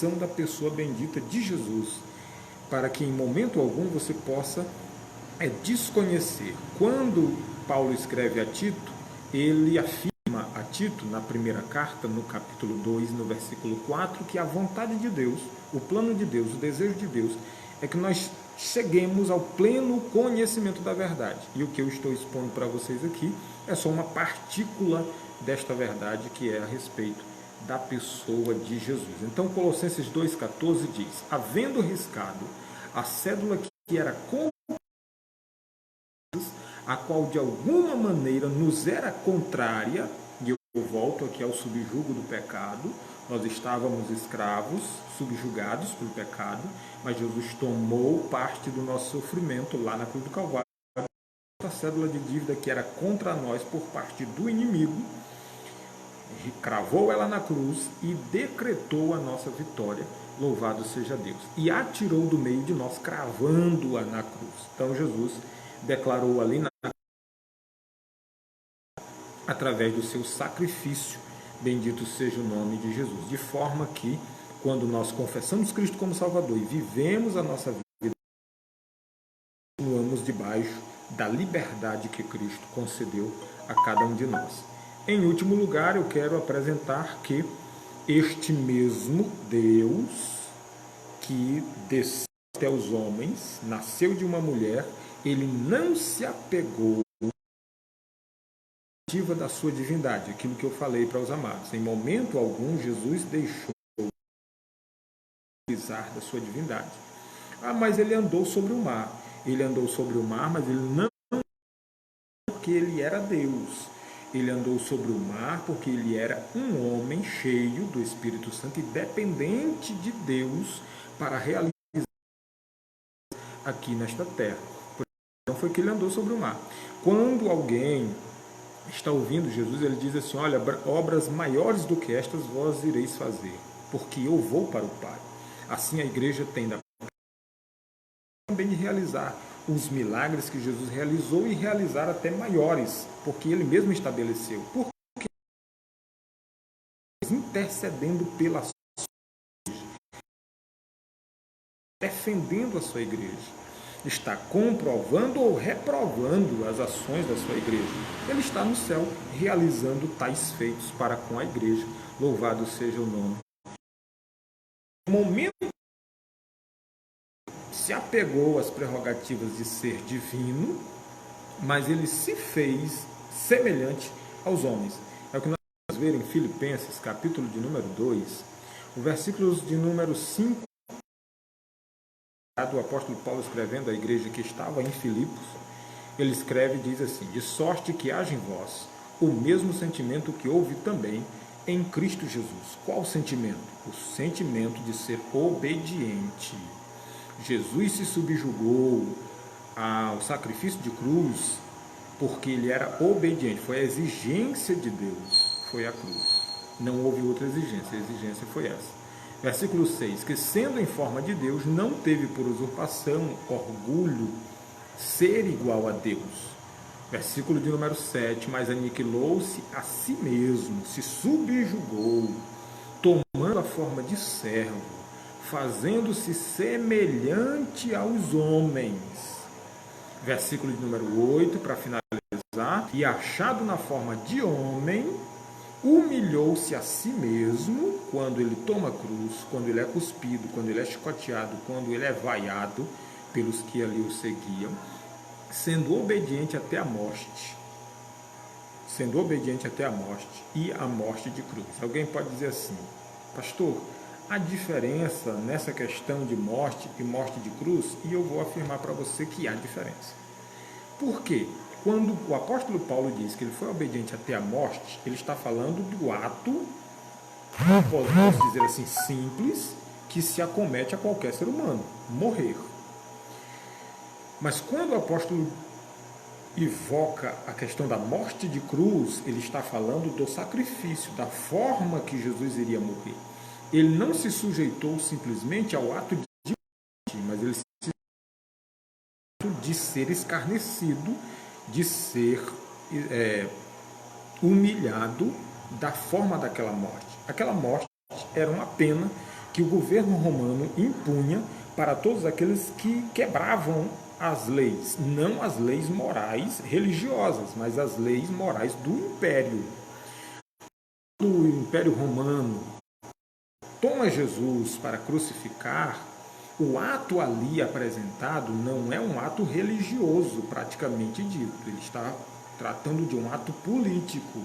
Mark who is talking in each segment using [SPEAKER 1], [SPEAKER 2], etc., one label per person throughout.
[SPEAKER 1] compreensão da pessoa bendita de Jesus, para que em momento algum você possa desconhecer. Quando Paulo escreve a Tito, ele afirma a Tito, na primeira carta, no capítulo 2, no versículo 4, que a vontade de Deus, o plano de Deus, o desejo de Deus, é que nós cheguemos ao pleno conhecimento da verdade. E o que eu estou expondo para vocês aqui é só uma partícula desta verdade, que é a respeito da pessoa de Jesus. Então, Colossenses 2,14 diz: havendo riscado a cédula que era a qual de alguma maneira nos era contrária, e eu volto aqui ao subjugo do pecado, nós estávamos escravos, subjugados pelo pecado, mas Jesus tomou parte do nosso sofrimento lá na cruz do Calvário, a cédula de dívida que era contra nós por parte do inimigo, cravou ela na cruz e decretou a nossa vitória, louvado seja Deus, e atirou do meio de nós, cravando-a na cruz. Então Jesus declarou ali através do seu sacrifício, bendito seja o nome de Jesus, de forma que quando nós confessamos Cristo como Salvador e vivemos a nossa vida, continuamos debaixo da liberdade que Cristo concedeu a cada um de nós. Em último lugar, eu quero apresentar que este mesmo Deus que desceu até os homens, nasceu de uma mulher, ele não se apegou da sua divindade, aquilo que eu falei para os amados. Em momento algum, Jesus deixou de utilizar da sua divindade. Mas ele andou sobre o mar. Ele andou sobre o mar, mas ele não, porque ele era Deus. Ele andou sobre o mar porque ele era um homem cheio do Espírito Santo e dependente de Deus para realizar aqui nesta terra. Então foi que ele andou sobre o mar. Quando alguém está ouvindo Jesus, ele diz assim: olha, obras maiores do que estas vós ireis fazer, porque eu vou para o Pai. Assim a igreja tem também de realizar os milagres que Jesus realizou e realizar até maiores, porque ele mesmo estabeleceu. Porque intercedendo pela sua igreja, defendendo a sua igreja, está comprovando ou reprovando as ações da sua igreja. Ele está no céu realizando tais feitos para com a igreja. Louvado seja o nome. No momento se apegou às prerrogativas de ser divino, mas ele se fez semelhante aos homens. É o que nós vamos ver em Filipenses, capítulo de número 2, o versículos de número 5, do apóstolo Paulo escrevendo à igreja que estava em Filipos. Ele escreve e diz assim: de sorte que haja em vós o mesmo sentimento que houve também em Cristo Jesus. Qual sentimento? O sentimento de ser obediente. Jesus se subjugou ao sacrifício de cruz porque ele era obediente. Foi a exigência de Deus, foi a cruz. Não houve outra exigência, a exigência foi essa. Versículo 6, que sendo em forma de Deus, não teve por usurpação, orgulho, ser igual a Deus. Versículo de número 7, mas aniquilou-se a si mesmo, se subjugou, tomando a forma de servo, fazendo-se semelhante aos homens. Versículo de número 8, para finalizar, e achado na forma de homem, humilhou-se a si mesmo quando ele toma a cruz, quando ele é cuspido, quando ele é chicoteado, quando ele é vaiado pelos que ali o seguiam, sendo obediente até a morte. Sendo obediente até a morte e a morte de cruz. Alguém pode dizer assim: pastor, a diferença nessa questão de morte e morte de cruz? E eu vou afirmar para você que há diferença. Por quê? Quando o apóstolo Paulo diz que ele foi obediente até a morte, ele está falando do ato, posso dizer assim, simples, que se acomete a qualquer ser humano, morrer. Mas quando o apóstolo evoca a questão da morte de cruz, ele está falando do sacrifício, da forma que Jesus iria morrer. Ele não se sujeitou simplesmente ao ato de morte, mas ele se sujeitou de ser escarnecido, de ser humilhado da forma daquela morte. Aquela morte era uma pena que o governo romano impunha para todos aqueles que quebravam as leis, não as leis morais religiosas, mas as leis morais do império. O Império Romano toma Jesus para crucificar, o ato ali apresentado não é um ato religioso, praticamente dito. Ele está tratando de um ato político.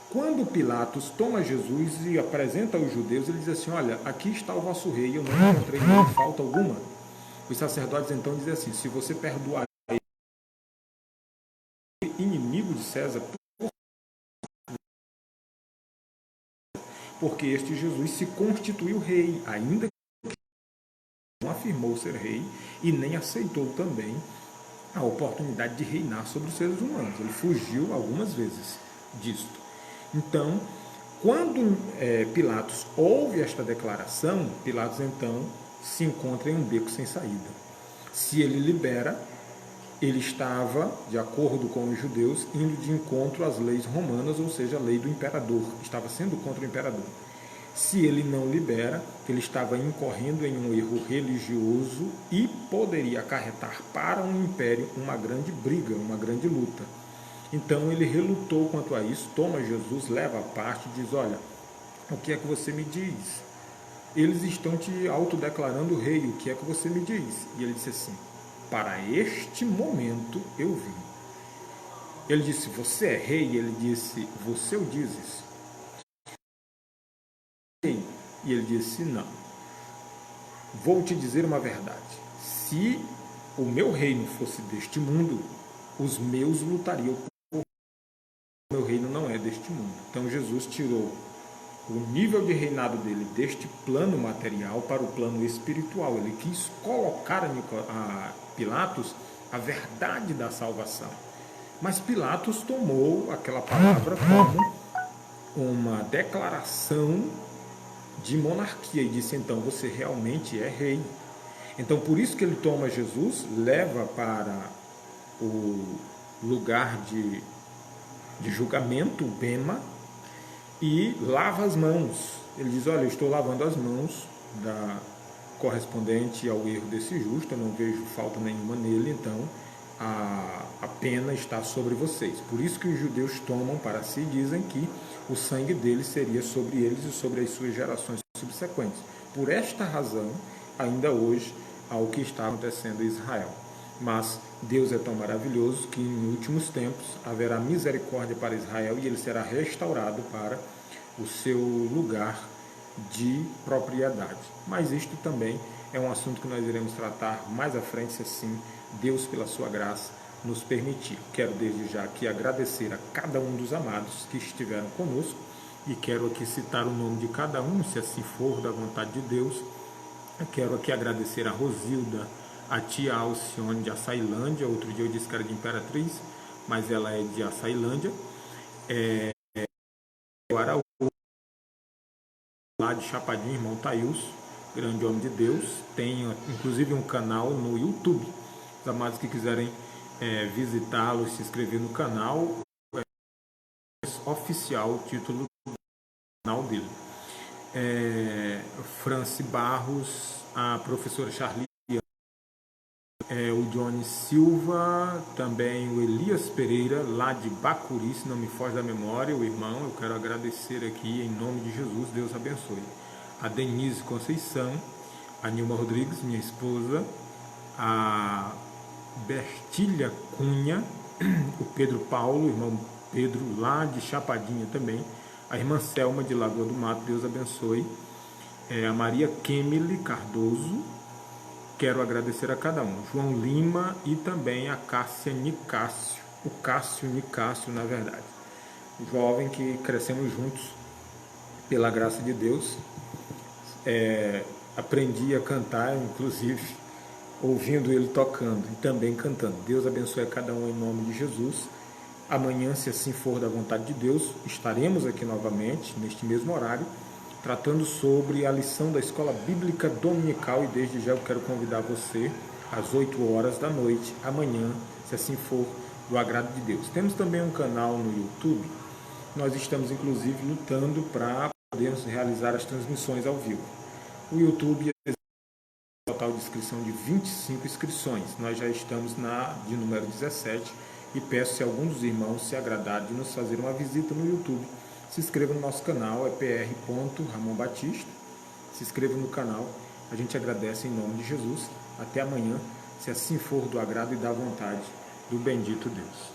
[SPEAKER 1] Quando Pilatos toma Jesus e apresenta aos judeus, ele diz assim: olha, aqui está o vosso rei, eu não encontrei nele falta alguma. Os sacerdotes então dizem assim: se você perdoar inimigo de César, porque este Jesus se constituiu rei, ainda que não afirmou ser rei e nem aceitou também a oportunidade de reinar sobre os seres humanos. Ele fugiu algumas vezes disto. Então, quando Pilatos ouve esta declaração, Pilatos então se encontra em um beco sem saída. Se ele libera, ele estava, de acordo com os judeus, indo de encontro às leis romanas, ou seja, a lei do imperador, estava sendo contra o imperador. Se ele não libera, ele estava incorrendo em um erro religioso e poderia acarretar para um império uma grande briga, uma grande luta. Então ele relutou quanto a isso, toma Jesus, leva a parte e diz: olha, o que é que você me diz? Eles estão te autodeclarando rei, o que é que você me diz? E ele disse assim: para este momento eu vim. Ele disse: você é rei? Ele disse: você o dizes? E ele disse: não. Vou te dizer uma verdade. Se o meu reino fosse deste mundo, os meus lutariam por o meu reino não é deste mundo. Então Jesus tirou o nível de reinado dele deste plano material para o plano espiritual. Ele quis colocar a Pilatos a verdade da salvação. Mas Pilatos tomou aquela palavra como uma declaração de monarquia e disse: então você realmente é rei. Então por isso que ele toma Jesus, leva para o lugar de julgamento, o bema, e lava as mãos. Ele diz: olha, eu estou lavando as mãos correspondente ao erro desse justo, eu não vejo falta nenhuma nele, então a pena está sobre vocês. Por isso que os judeus tomam para si e dizem que o sangue deles seria sobre eles e sobre as suas gerações subsequentes. Por esta razão, ainda hoje, há o que está acontecendo em Israel. Mas Deus é tão maravilhoso que em últimos tempos haverá misericórdia para Israel e ele será restaurado para o seu lugar de propriedade. Mas isto também é um assunto que nós iremos tratar mais à frente, se assim Deus, pela sua graça, nos permitir. Quero desde já aqui agradecer a cada um dos amados que estiveram conosco e quero aqui citar o nome de cada um, se assim for da vontade de Deus. Eu quero aqui agradecer a Rosilda, a tia Alcione de Açailândia. Outro dia eu disse que era de Imperatriz, mas ela é de Açailândia. O Araújo, lá de Chapadinho, irmão Taílson, grande homem de Deus. Tem inclusive um canal no YouTube. Os amados que quiserem visitá-lo e se inscrever no canal, oficial o título do canal dele. Franci Barros, a professora Charlie, o Johnny Silva, também o Elias Pereira, lá de Bacuri, se não me foge da memória, o irmão. Eu quero agradecer aqui em nome de Jesus, Deus abençoe. A Denise Conceição, a Nilma Rodrigues, minha esposa, a Bertilha Cunha, o Pedro Paulo, o irmão Pedro, lá de Chapadinha também, a irmã Selma de Lagoa do Mato, Deus abençoe, a Maria Kemily Cardoso, quero agradecer a cada um, João Lima e também a Cássia Nicásio, o Cássio Nicásio, na verdade, jovem que crescemos juntos pela graça de Deus. Aprendi a cantar, inclusive, ouvindo ele tocando e também cantando. Deus abençoe a cada um em nome de Jesus. Amanhã, se assim for da vontade de Deus, estaremos aqui novamente, neste mesmo horário, tratando sobre a lição da Escola Bíblica Dominical, e desde já eu quero convidar você às 8 horas da noite, amanhã, se assim for do agrado de Deus. Temos também um canal no YouTube, nós estamos inclusive lutando para podermos realizar as transmissões ao vivo. O YouTube total de inscrição de 25 inscrições. Nós já estamos na de número 17 e peço se algum dos irmãos se agradar de nos fazer uma visita no YouTube. Se inscreva no nosso canal, é pr.Ramon Batista. Se inscreva no canal. A gente agradece em nome de Jesus. Até amanhã, se assim for do agrado e da vontade do bendito Deus.